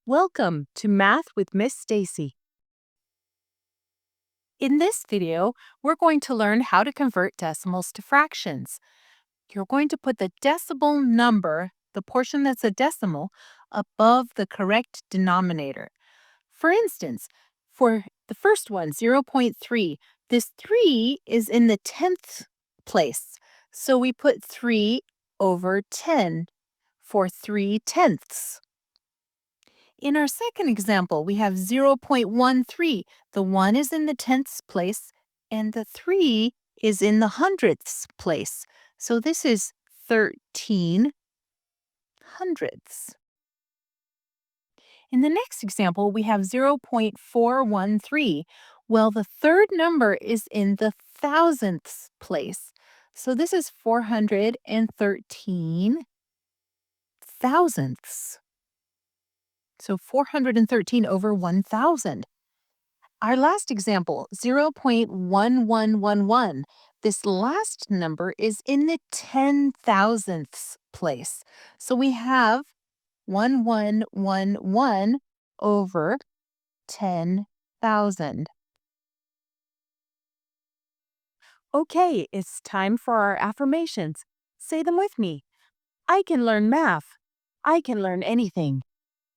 Welcome to Math with Miss Stacy. In this video, we're going to learn how to convert decimals to fractions. You're going to put the decimal number, the portion that's a decimal, above the correct denominator. For instance, for the first one, 0.3, this 3 is in the 10th place. So we put 3 over 10 for 3/10. In our second example, we have 0.13. The 1 is in the 10th place, and the 3 is in the 100th place. So this is 13 hundredths. In the next example, we have 0.413. Well, the third number is in the thousandths place. So this is 413 thousandths. So 413 over 1,000. Our last example, 0.1111. This last number is in the 10,000ths place. So we have 1111 over 10,000. Okay, it's time for our affirmations. Say them with me. I can learn math. I can learn anything.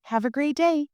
Have a great day.